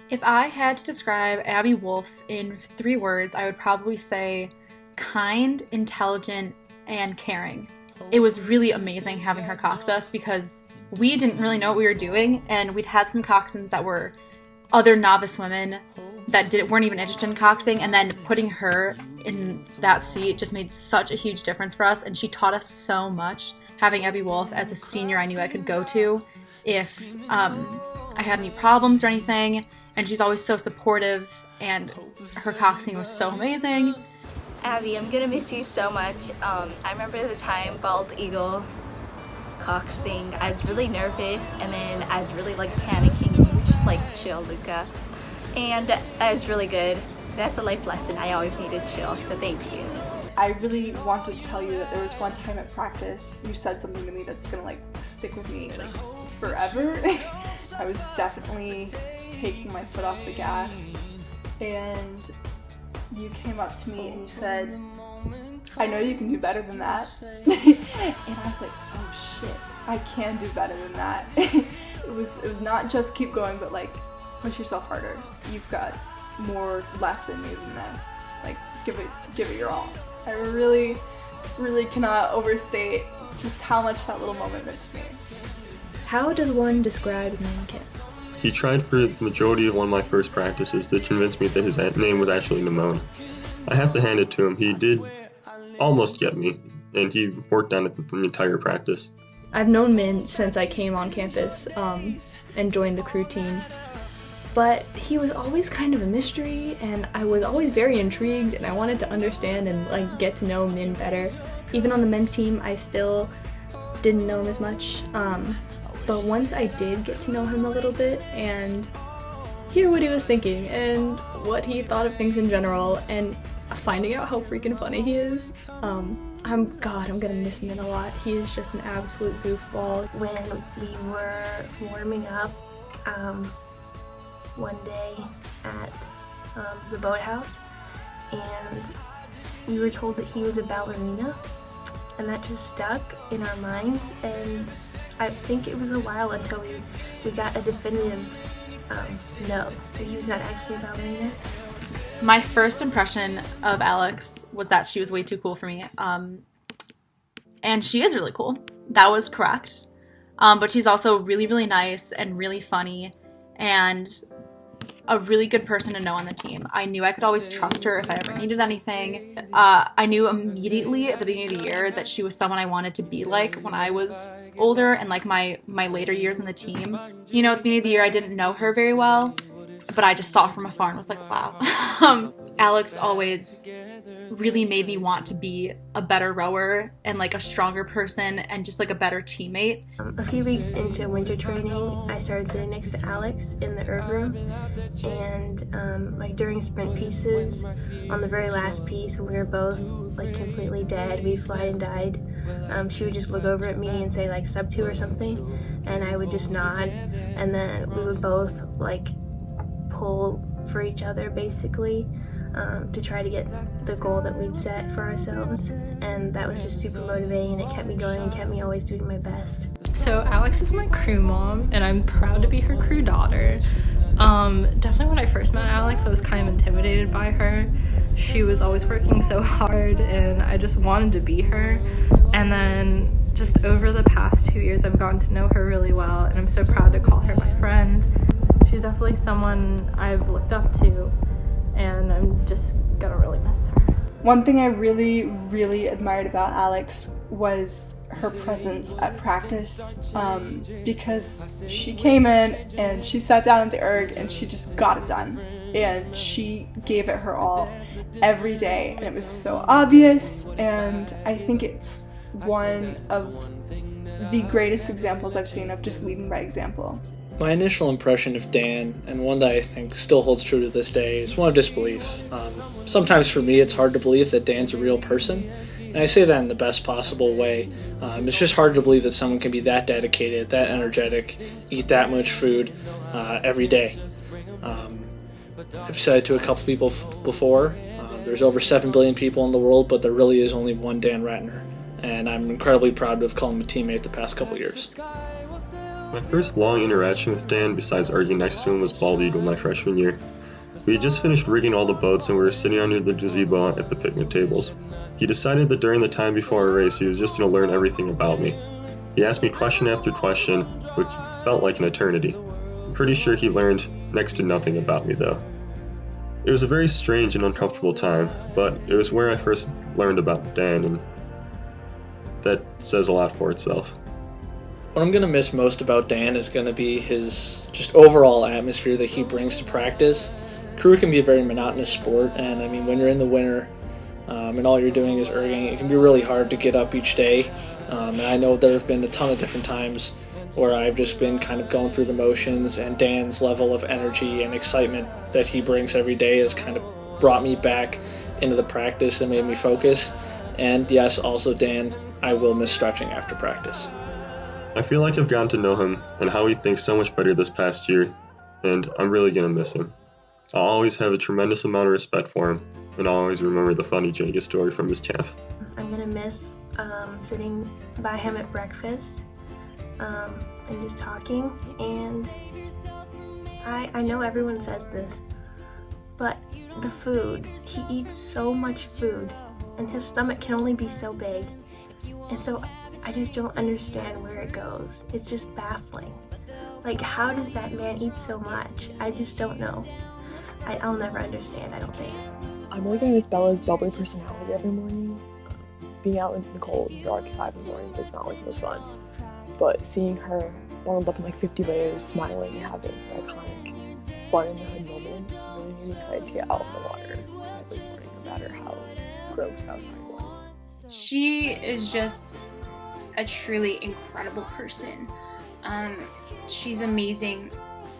If I had to describe Abby Wolf in 3 words, I would probably say kind, intelligent, and caring. It was really amazing having her cox us because we didn't really know what we were doing, and we'd had some coxswains that were other novice women that weren't even interested in coxing, and then putting her in that seat just made such a huge difference for us, and she taught us so much. Having Abby Wolf as a senior I knew I could go to if I had any problems or anything, and she's always so supportive, and her coxing was so amazing. Abby, I'm gonna miss you so much. I remember the time Bald Eagle coxing, I was really nervous, and then I was really like panicking, and you were just like, chill, Luca. And that was really good. That's a life lesson. I always need to chill, so thank you. I really want to tell you that there was one time at practice you said something to me that's gonna like stick with me like forever. I was definitely taking my foot off the gas, and you came up to me and you said, "I know you can do better than that." And I was like, oh shit, I can do better than that. It was not just keep going, but like push yourself harder. You've got more left in you than this. Like give it your all. I really cannot overstate just how much that little moment meant to me. How does one describe Kip? He tried for the majority of one of my first practices to convince me that his name was actually Namone. I have to hand it to him. He did almost get me, and he worked on it the entire practice. I've known Min since I came on campus and joined the crew team, but he was always kind of a mystery, and I was always very intrigued, and I wanted to understand and like get to know Min better. Even on the men's team, I still didn't know him as much, but once I did get to know him a little bit and hear what he was thinking and what he thought of things in general, and finding out how freaking funny he is, I'm gonna miss Min a lot. He is just an absolute goofball. When we were warming up one day at the boathouse, and we were told that he was a ballerina, and that just stuck in our minds, and I think it was a while until we got a definitive no, that he was not actually a ballerina. My first impression of Alex was that she was way too cool for me, and she is really cool. That was correct, but she's also really, really nice and really funny, and a really good person to know on the team. I knew I could always trust her if I ever needed anything. I knew immediately at the beginning of the year that she was someone I wanted to be like when I was older and like my later years in the team. You know, at the beginning of the year I didn't know her very well, but I just saw her from afar and was like, wow. Alex always really made me want to be a better rower and like a stronger person and just like a better teammate. A few weeks into winter training, I started sitting next to Alex in the erg room, and like during sprint pieces, on the very last piece when we were both like completely dead, we flied and died, she would just look over at me and say like sub 2 or something, and I would just nod, and then we would both like pull for each other basically, to try to get the goal that we'd set for ourselves, and that was just super motivating, and it kept me going and kept me always doing my best. So Alex is my crew mom, and I'm proud to be her crew daughter. Definitely when I first met Alex, I was kind of intimidated by her. She was always working so hard, and I just wanted to be her. And then just over the past 2 years, I've gotten to know her really well, and I'm so proud to call her my friend. She's definitely someone I've looked up to, and I'm just gonna really miss her. One thing I really admired about Alex was her presence at practice, because she came in and she sat down at the erg and she just got it done, and she gave it her all every day, and it was so obvious, and I think it's one of the greatest examples I've seen of just leading by example. My initial impression of Dan, and one that I think still holds true to this day, is one of disbelief. Sometimes for me it's hard to believe that Dan's a real person, and I say that in the best possible way. It's just hard to believe that someone can be that dedicated, that energetic, eat that much food every day. I've said it to a couple people before, there's over 7 billion people in the world, but there really is only one Dan Ratner, and I'm incredibly proud to have called him a teammate the past couple years. My first long interaction with Dan, besides arguing next to him, was Bald Eagle my freshman year. We had just finished rigging all the boats and we were sitting under the gazebo at the picnic tables. He decided that during the time before our race, he was just going to learn everything about me. He asked me question after question, which felt like an eternity. I'm pretty sure he learned next to nothing about me, though. It was a very strange and uncomfortable time, but it was where I first learned about Dan, and that says a lot for itself. What I'm going to miss most about Dan is going to be his just overall atmosphere that he brings to practice. Crew can be a very monotonous sport, and I mean, when you're in the winter and all you're doing is erging, it can be really hard to get up each day. And I know there have been a ton of different times where I've just been kind of going through the motions, and Dan's level of energy and excitement that he brings every day has kind of brought me back into the practice and made me focus. And yes, also Dan, I will miss stretching after practice. I feel like I've gotten to know him and how he thinks so much better this past year, and I'm really going to miss him. I'll always have a tremendous amount of respect for him, and I'll always remember the funny Jenga story from his camp. I'm gonna miss sitting by him at breakfast and just talking. And I know everyone says this, but the food, he eats so much food, and his stomach can only be so big. And so I just don't understand where it goes. It's just baffling. Like, how does that man eat so much? I just don't know. I'll never understand, I don't think. I'm really gonna miss Bella's bubbly personality every morning. Being out in the cold, dark at 5 in the morning is not always the most fun. But seeing her bundled up in like 50 layers, smiling and having the iconic fun in the hood moment really made me excited to get out in the water every morning, no matter how gross outside was. She is just a truly incredible person. She's amazing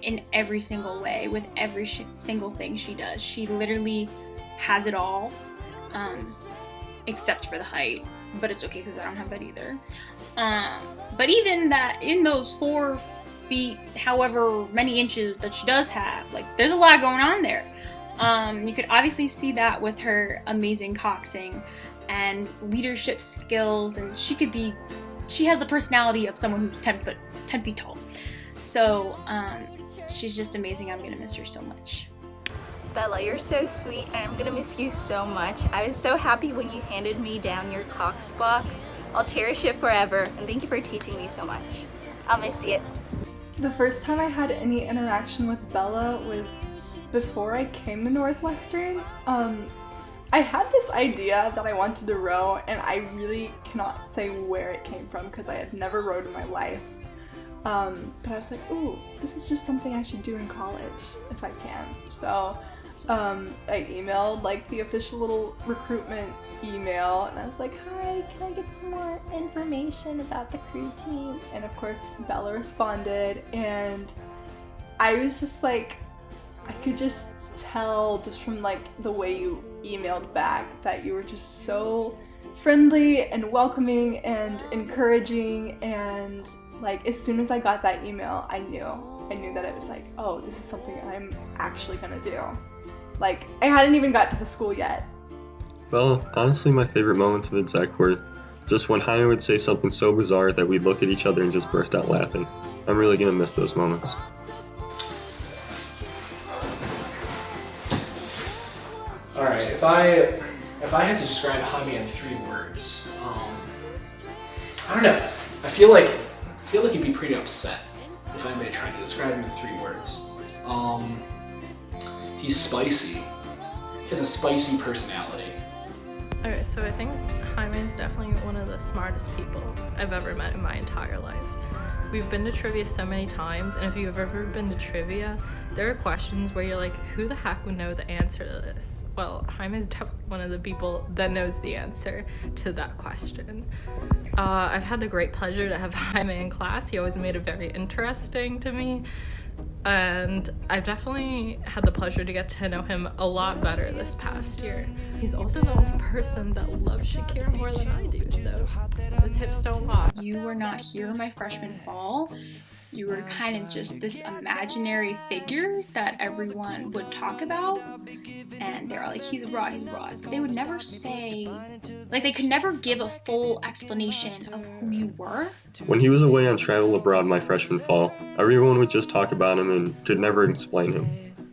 in every single way with every single thing she does. She literally has it all, except for the height, but it's okay because I don't have that either. But even that, in those 4 feet, however many inches that she does have, like, there's a lot going on there. You could obviously see that with her amazing coxing and leadership skills, and she has the personality of someone who's 10 feet tall. So she's just amazing. I'm gonna miss her so much. Bella, you're so sweet, and I'm gonna miss you so much. I was so happy when you handed me down your Cox box. I'll cherish it forever, and thank you for teaching me so much. I'll miss you. The first time I had any interaction with Bella was before I came to Northwestern. I had this idea that I wanted to row, and I really cannot say where it came from because I had never rowed in my life. But I was like, ooh, this is just something I should do in college if I can. So I emailed like the official little recruitment email, and I was like, hi, can I get some more information about the crew team? And of course Bella responded, and I was just like, I could just tell just from like the way you emailed back that you were just so friendly and welcoming and encouraging, and like as soon as I got that email, I knew that it was like, oh, this is something I'm actually gonna do. Like, I hadn't even got to the school yet. Well, honestly, my favorite moments of exec were just when Jaime would say something so bizarre that we'd look at each other and just burst out laughing. I'm really gonna miss those moments. All right, if I had to describe Jaime in 3 words, I don't know. I feel like he'd be pretty upset if I tried to describe him in 3 words. He's spicy. He has a spicy personality. Okay, so I think Jaime is definitely one of the smartest people I've ever met in my entire life. We've been to trivia so many times, and if you've ever been to trivia, there are questions where you're like, who the heck would know the answer to this? Well, Jaime is definitely one of the people that knows the answer to that question. I've had the great pleasure to have Jaime in class. He always made it very interesting to me. And I've definitely had the pleasure to get to know him a lot better this past year. He's also the only person that loves Shakira more than I do, so his hips don't lie. You were not here my freshman fall, you were kind of just this imaginary figure that everyone would talk about, and they were like, he's raw, but they would never say, like, they could never give a full explanation of who you were. When he was away on travel abroad my freshman fall, everyone would just talk about him and could never explain him.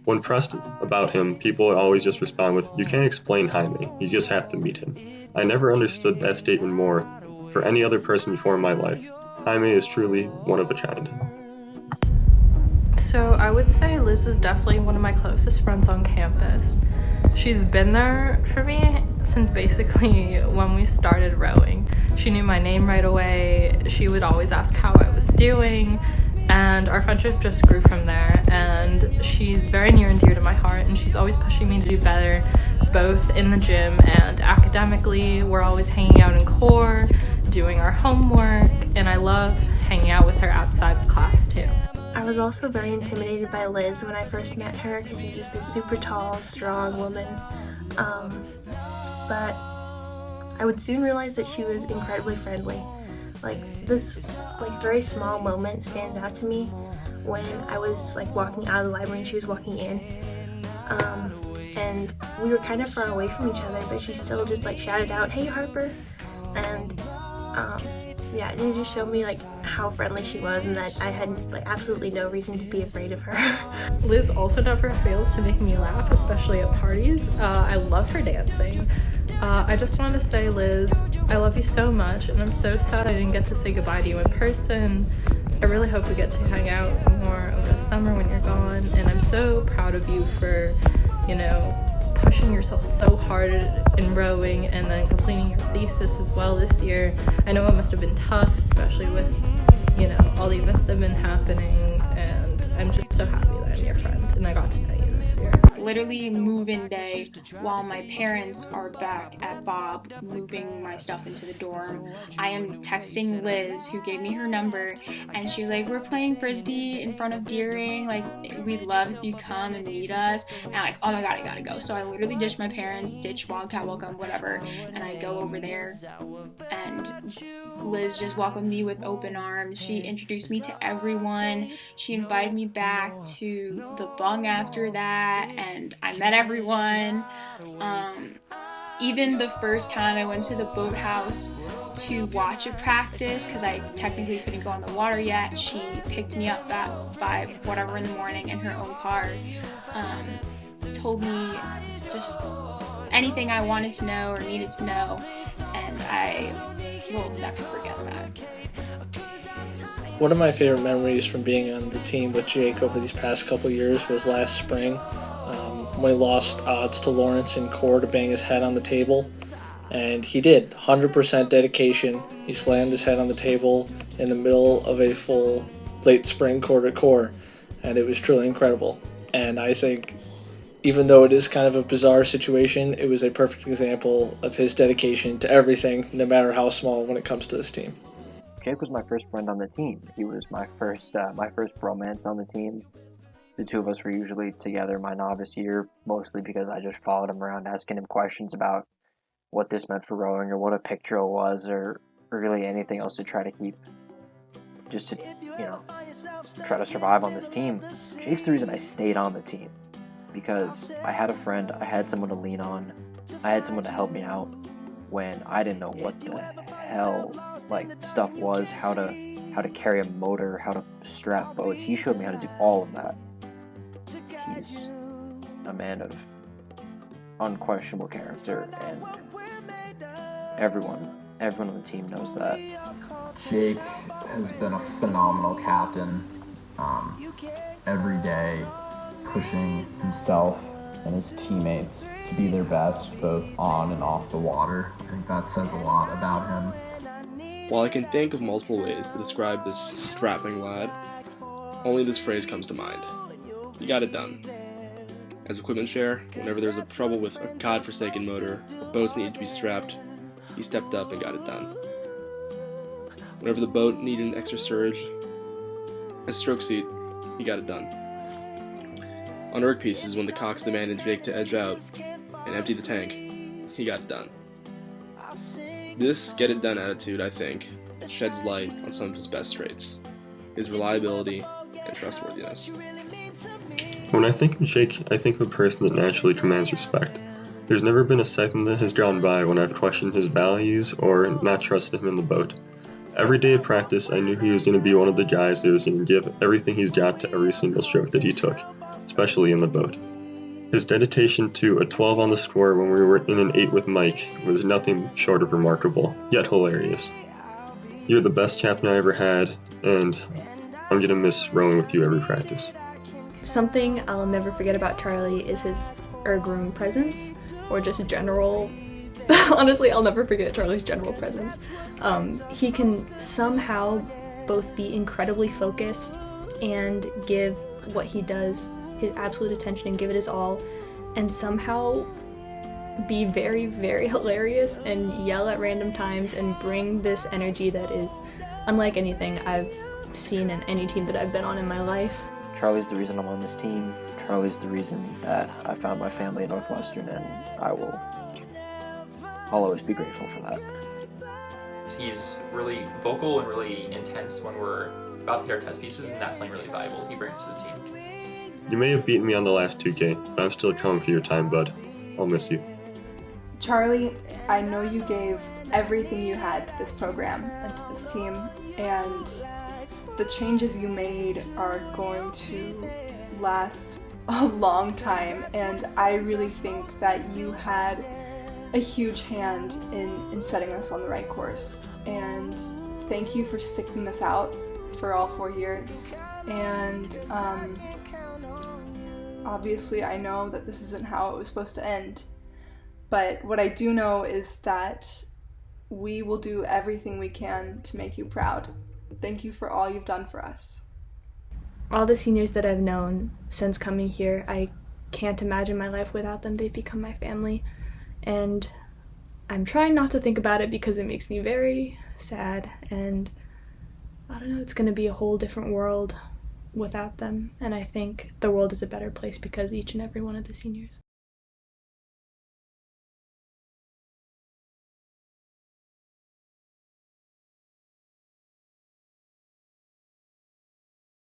When pressed about him, people would always just respond with, "You can't explain Jaime, you just have to meet him." I never understood that statement more for any other person before in my life. Jaime is truly one of a kind. So I would say Liz is definitely one of my closest friends on campus. She's been there for me since basically when we started rowing. She knew my name right away. She would always ask how I was doing, and our friendship just grew from there. And she's very near and dear to my heart, and she's always pushing me to do better, both in the gym and academically. We're always hanging out in core, doing our homework, and I love hanging out with her outside of class too. I was also very intimidated by Liz when I first met her because she's just a super tall, strong woman. But I would soon realize that she was incredibly friendly. Like, this very small moment stands out to me when I was walking out of the library and she was walking in. And we were kind of far away from each other, but she still just shouted out, "Hey, Harper!" And yeah, it just showed me how friendly she was and that I had absolutely no reason to be afraid of her. Liz also never fails to make me laugh, especially at parties. I love her dancing. I just want to say, Liz, I love you so much, and I'm so sad I didn't get to say goodbye to you in person. I really hope we get to hang out more over the summer when you're gone, and I'm so proud of you for, pushing yourself so hard in rowing and then completing your thesis as well this year. I know it must have been tough, especially with, all the events that have been happening, and I'm just so happy that I'm your friend and I got to know you this year. Literally move-in day while my parents are back at Bob moving my stuff into the dorm. I am texting Liz, who gave me her number, and she's like, "We're playing frisbee in front of Deering, we'd love if you come and meet us." And I'm like, "Oh my god, I gotta go." So I literally ditch my parents, ditch Wildcat Welcome, whatever, and I go over there, and Liz just welcomed me with open arms. She introduced me to everyone. She invited me back to the bung after that, and I met everyone. Even the first time I went to the boathouse to watch a practice, because I technically couldn't go on the water yet, she picked me up at 5 whatever in the morning in her own car, told me just anything I wanted to know or needed to know, and I will never forget that. One of my favorite memories from being on the team with Jake over these past couple years was last spring, when he lost odds to Lawrence in core to bang his head on the table. And he did, 100% dedication. He slammed his head on the table in the middle of a full late spring core to core, and it was truly incredible. And I think, even though it is kind of a bizarre situation, it was a perfect example of his dedication to everything, no matter how small, when it comes to this team. Jake was my first friend on the team. He was my first bromance on the team. The two of us were usually together my novice year, mostly because I just followed him around asking him questions about what this meant for rowing or what a pick drill was or really anything else to try to keep, just to, try to survive on this team. Jake's the reason I stayed on the team, because I had a friend, I had someone to lean on, I had someone to help me out when I didn't know what the hell stuff was, how to carry a motor, how to strap boats. He showed me how to do all of that. He's a man of unquestionable character, and everyone on the team knows that. Jake has been a phenomenal captain, every day pushing himself and his teammates to be their best, both on and off the water. I think that says a lot about him. While I can think of multiple ways to describe this strapping lad, only this phrase comes to mind. He got it done. As equipment chair, whenever there was a trouble with a godforsaken motor or boats needed to be strapped, he stepped up and got it done. Whenever the boat needed an extra surge, as stroke seat, he got it done. On erg pieces, when the cocks demanded Jake to edge out and empty the tank, he got it done. This get-it-done attitude, I think, sheds light on some of his best traits. his reliability, and trustworthiness. When I think of Jake, I think of a person that naturally commands respect. There's never been a second that has gone by when I've questioned his values or not trusted him in the boat. Every day at practice, I knew he was going to be one of the guys that was going to give everything he's got to every single stroke that he took, especially in the boat. His dedication to a 12 on the score when we were in an 8 with Mike was nothing short of remarkable, yet hilarious. You're the best captain I ever had, and I'm going to miss rowing with you every practice. Something I'll never forget about Charlie is his erg-room presence, or just general. Honestly, I'll never forget Charlie's general presence. He can somehow both be incredibly focused and give what he does his absolute attention and give it his all, and somehow be very, very hilarious and yell at random times and bring this energy that is unlike anything I've seen in any team that I've been on in my life. Charlie's the reason I'm on this team. Charlie's the reason that I found my family at Northwestern, and I'll always be grateful for that. He's really vocal and really intense when we're about to get our test pieces, and that's something really valuable he brings to the team. You may have beaten me on the last 2K, but I'm still coming for your time, bud. I'll miss you. Charlie, I know you gave everything you had to this program and to this team, and the changes you made are going to last a long time, and I really think that you had a huge hand in setting us on the right course. And thank you for sticking this out for all 4 years. And obviously I know that this isn't how it was supposed to end, but what I do know is that we will do everything we can to make you proud. Thank you for all you've done for us. All the seniors that I've known since coming here, I can't imagine my life without them. They've become my family, and I'm trying not to think about it because it makes me very sad, and I don't know, it's going to be a whole different world without them, and I think the world is a better place because each and every one of the seniors.